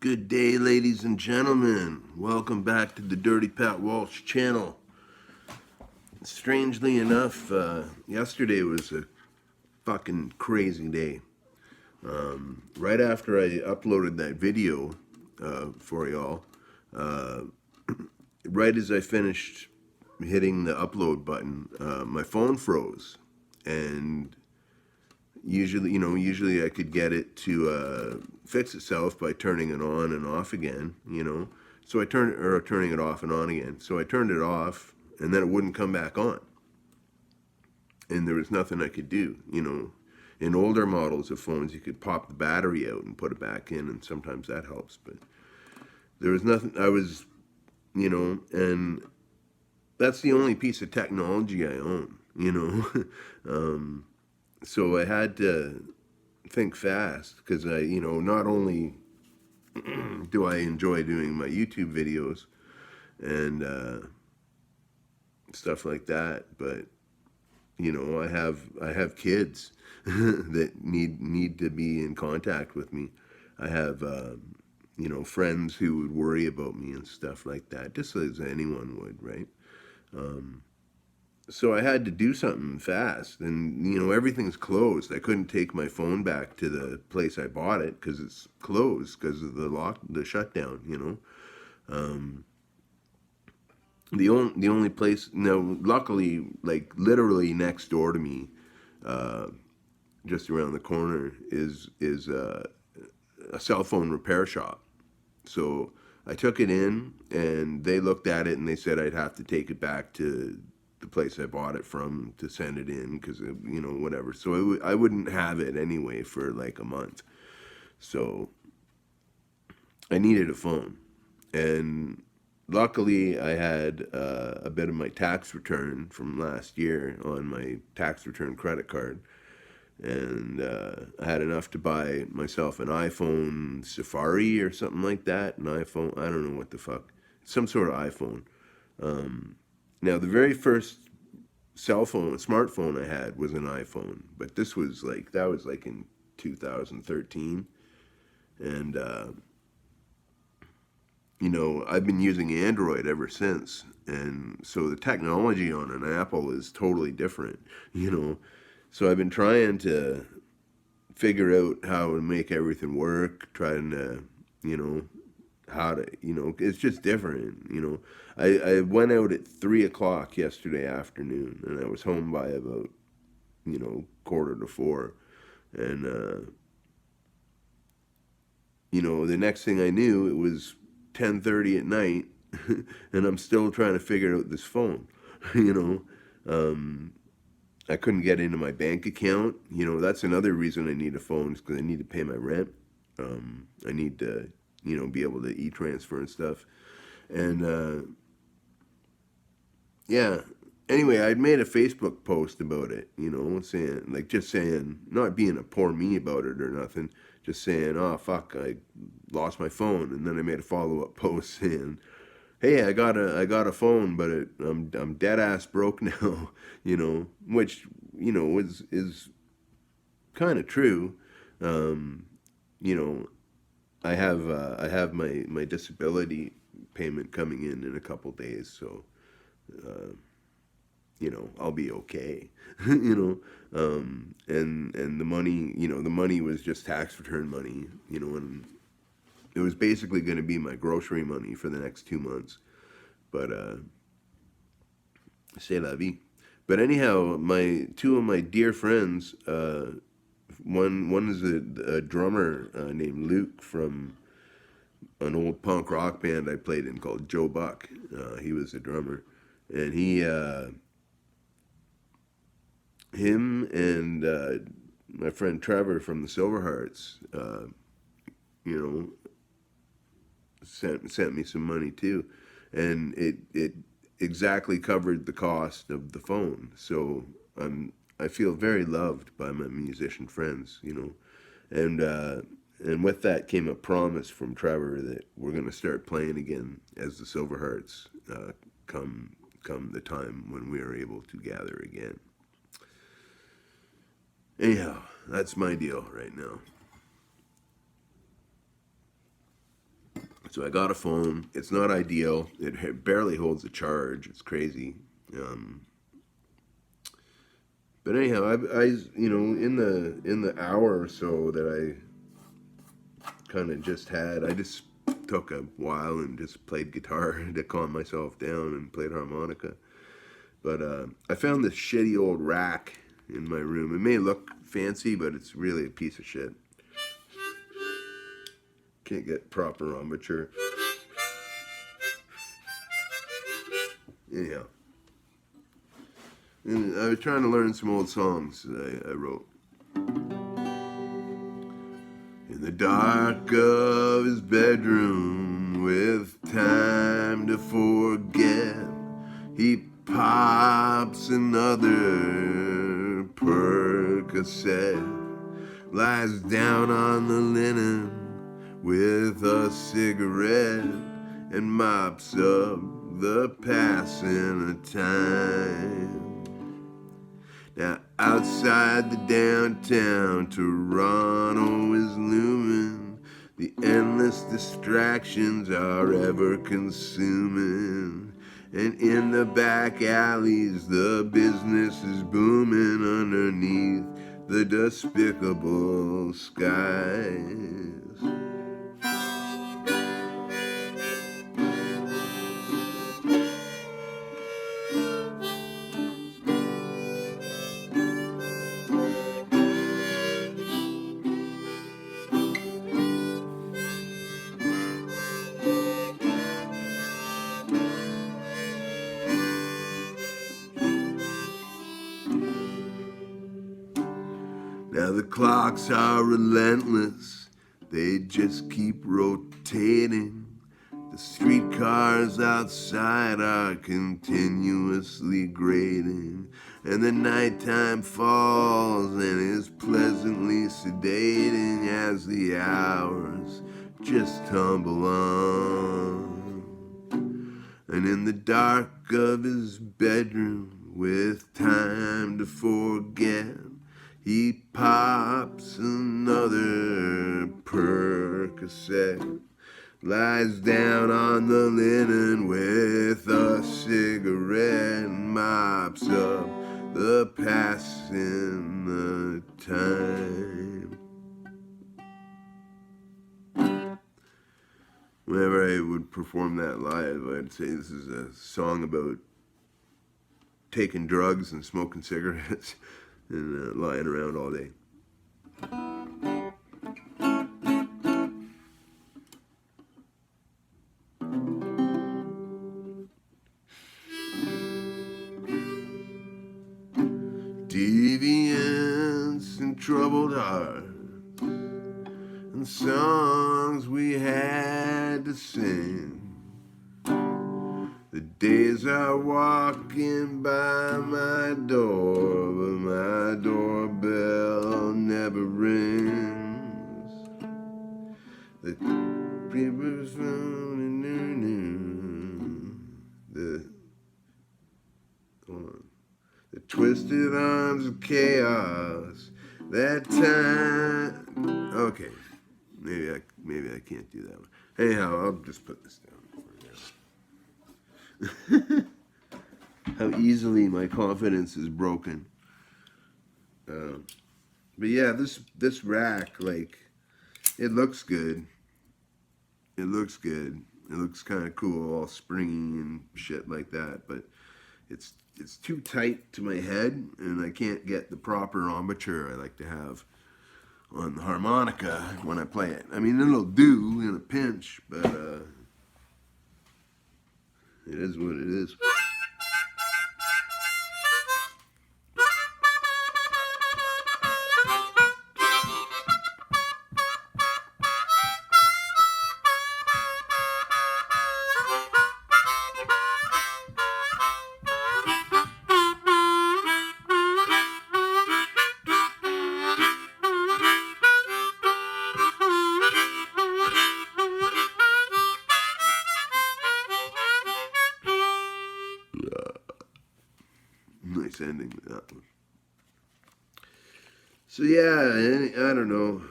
Good day, ladies and gentlemen. Welcome back to the Dirty Pat Walsh channel. Strangely enough, yesterday was a fucking crazy day. Right after I uploaded that video for y'all, right as I finished hitting the upload button, my phone froze. And usually I could get it to fix itself by turning it on and off again. So turning it off and on again. So I turned it off, and then it wouldn't come back on. And there was nothing I could do. In older models of phones, you could pop the battery out and put it back in, and sometimes that helps. But there was nothing. And that's the only piece of technology I own. So I had to think fast because not only do I enjoy doing my YouTube videos and stuff like that, but I have kids that need to be in contact with me. I have friends who would worry about me and stuff like that, just as anyone would, right? So I had to do something fast, and everything's closed. I couldn't take my phone back to the place I bought it because it's closed because of the shutdown. The only place now, luckily, like literally next door to me, just around the corner, is a cell phone repair shop. So I took it in, and they looked at it, and they said I'd have to take it back to the place I bought it from to send it in because whatever. So I wouldn't have it anyway for like a month. So I needed a phone, and luckily I had a bit of my tax return from last year on my tax return credit card, and I had enough to buy myself an iPhone Safari or something like that. An iPhone, I don't know what the fuck, some sort of iPhone. Now, the very first smartphone I had was an iPhone, but that was like in 2013, and I've been using Android ever since, and so the technology on an Apple is totally different. So I've been trying to figure out how to make everything work, trying to, how to, it's just different. I went out at 3 o'clock yesterday afternoon, and I was home by about, quarter to 4. And, the next thing I knew, it was 10:30 at night, and I'm still trying to figure out this phone, you know. I couldn't get into my bank account. That's another reason I need a phone is because I need to pay my rent. I need to, be able to e-transfer and stuff. And, yeah. Anyway, I'd made a Facebook post about it, saying, not being a poor me about it or nothing, just saying, oh, fuck, I lost my phone. And then I made a follow-up post saying, hey, I got a phone, but I'm dead ass broke now, which is kind of true. You know, I have my disability payment coming in a couple days, so I'll be okay. And the money was just tax return money, and it was basically going to be my grocery money for the next 2 months. But c'est la vie. But anyhow, my two of my dear friends, one is a drummer named Luke from an old punk rock band I played in called Joe Buck. He was a drummer, and him and my friend Trevor from the Silverhearts, you know, sent me some money too, and it exactly covered the cost of the phone. So I feel very loved by my musician friends, and with that came a promise from Trevor that we're gonna start playing again as the Silverhearts come the time when we are able to gather again. Anyhow, that's my deal right now. So I got a phone. It's not ideal. It barely holds a charge. It's crazy. Um, but anyhow, in the hour or so that I kind of just had, I just took a while and just played guitar to calm myself down and played harmonica. But I found this shitty old rack in my room. It may look fancy, but it's really a piece of shit. Can't get proper embouchure. Anyhow, and I was trying to learn some old songs that I wrote. In the dark of his bedroom, with time to forget, he pops another Percocet, lies down on the linen with a cigarette, and mops up the passing of time. Now outside the downtown Toronto is looming. The endless distractions are ever consuming. And in the back alleys the business is booming underneath the despicable skies. Now the clocks are relentless, they just keep rotating. The streetcars outside are continuously grating, and the nighttime falls and is pleasantly sedating as the hours just tumble on. And in the dark of his bedroom, with time to forget, he pops another Percocet, lies down on the linen with a cigarette, and mops up the passing of time. Whenever I would perform that live, I'd say this is a song about taking drugs and smoking cigarettes and lying around all day. Deviance and troubled heart, and songs we had to sing. The days are walking by my door, but my doorbell never rings. The creepers from the twisted arms of chaos. That time. Okay, maybe I can't do that one. Anyhow, I'll just put this down. How easily my confidence is broken. But yeah, this rack, like, it looks good. It looks good. It looks kind of cool, all springy and shit like that. But it's too tight to my head, and I can't get the proper embouchure I like to have on the harmonica when I play it. I mean, it'll do in a pinch, but it is what it is. Nice ending with that one. So yeah, I don't know.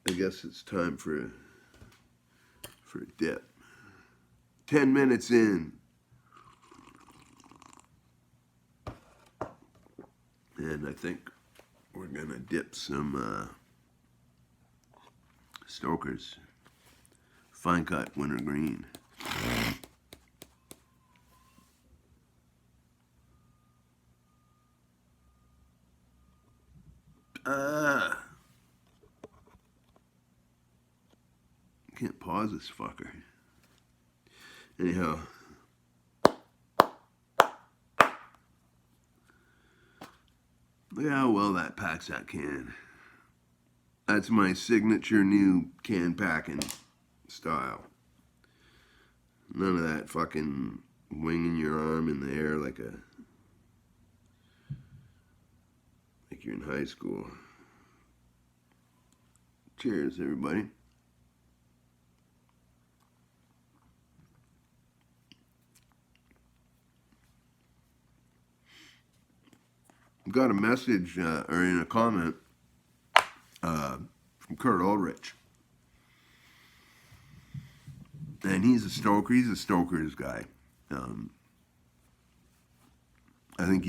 I guess it's time for for a dip. 10 minutes in. And I think we're going to dip some Stoker's Fine Cut Wintergreen. Can't pause this fucker. Anyhow. Look at how well that packs that can. That's my signature new can packing style. None of that fucking winging your arm in the air like you're in high school. Cheers, everybody. Got a message or in a comment from Kurt Ulrich, and he's a stoker. He's a Stoker's guy. I think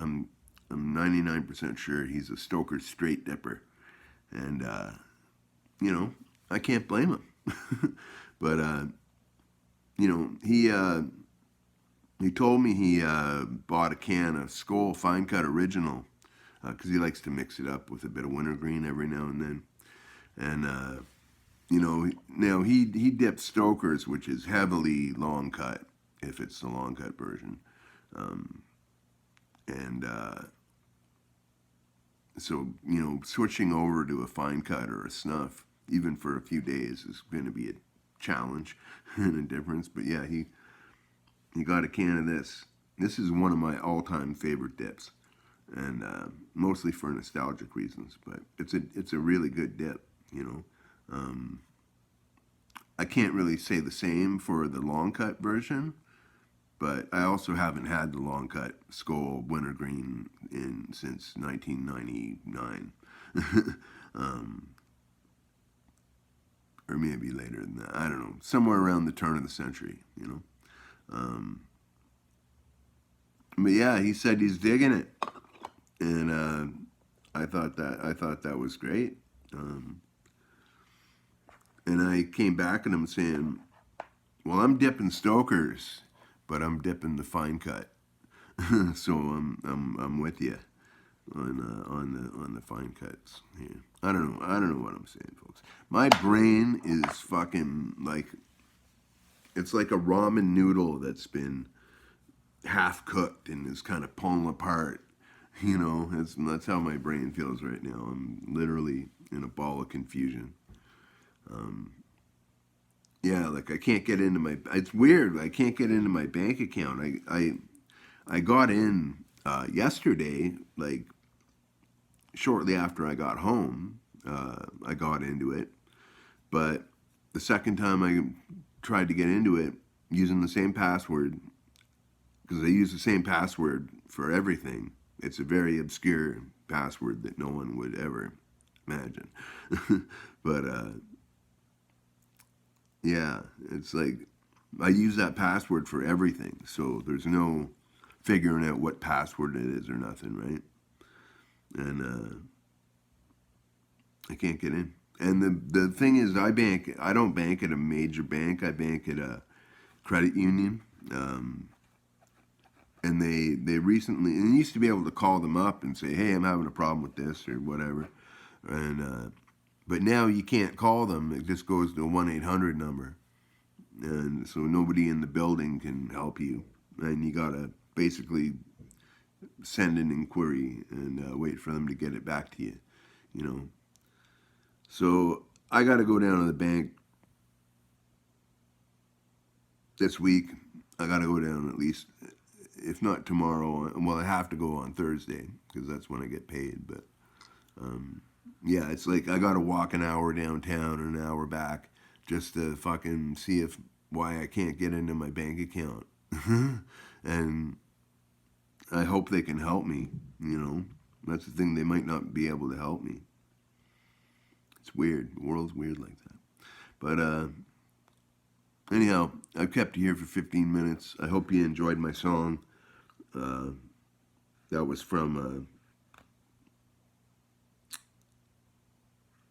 I'm 99% sure he's a Stoker's straight dipper, and you know, I can't blame him. But you know, he told me he bought a can of Skoal Fine Cut Original because he likes to mix it up with a bit of wintergreen every now and then. And, you know, now he dips Stoker's, which is heavily long cut, if it's the long cut version. So, you know, switching over to a fine cut or a snuff, even for a few days, is going to be a challenge and a difference. But yeah, he got a can of this. This is one of my all-time favorite dips, and mostly for nostalgic reasons. But it's a really good dip, you know. I can't really say the same for the long cut version, but I also haven't had the long cut Skoal Wintergreen since 1999, or maybe later than that. I don't know, somewhere around the turn of the century, you know. But yeah, he said he's digging it, and I thought that was great. And I came back at him saying, "Well, I'm dipping Stoker's, but I'm dipping the fine cut, so I'm with you on the fine cuts here." I don't know what I'm saying, folks. My brain is fucking like. It's like a ramen noodle that's been half cooked and is kind of pulling apart. You know, that's how my brain feels right now. I'm literally in a ball of confusion. Yeah, like I can't get into my. It's weird. I can't get into my bank account. I got in yesterday, like shortly after I got home. I got into it, but the second time I tried to get into it using the same password, because I use the same password for everything. It's a very obscure password that no one would ever imagine. But yeah, it's like I use that password for everything, so there's no figuring out what password it is or nothing, right? And I can't get in. And the thing is, I don't bank at a major bank. I bank at a credit union. And they recently, and you used to be able to call them up and say, "Hey, I'm having a problem with this," or whatever. And but now you can't call them. It just goes to a 1-800 number. And so nobody in the building can help you. And you gotta basically send an inquiry and wait for them to get it back to you, you know. So I got to go down to the bank this week. I got to go down at least, if not tomorrow. Well, I have to go on Thursday because that's when I get paid. But yeah, it's like I got to walk an hour downtown and an hour back just to fucking see why I can't get into my bank account. And I hope they can help me, you know. That's the thing, they might not be able to help me. It's weird. The world's weird like that. But anyhow, I've kept you here for 15 minutes. I hope you enjoyed my song. Uh, that was from,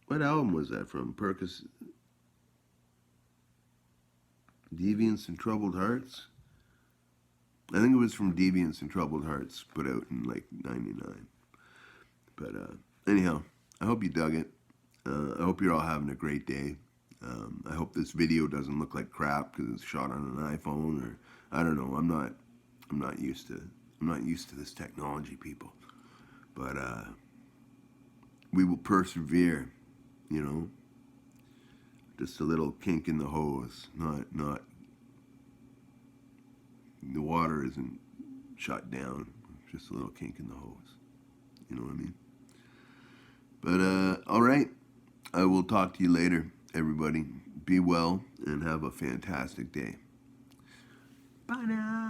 what album was that from? Percus, Deviants and Troubled Hearts? I think it was from Deviants and Troubled Hearts, put out in like 99. But anyhow, I hope you dug it. I hope you're all having a great day. I hope this video doesn't look like crap because it's shot on an iPhone, or I don't know. I'm not used to. I'm not used to this technology, people. But we will persevere. You know, just a little kink in the hose. Not the water isn't shut down. Just a little kink in the hose. You know what I mean? But all right. I will talk to you later, everybody. Be well and have a fantastic day. Bye now.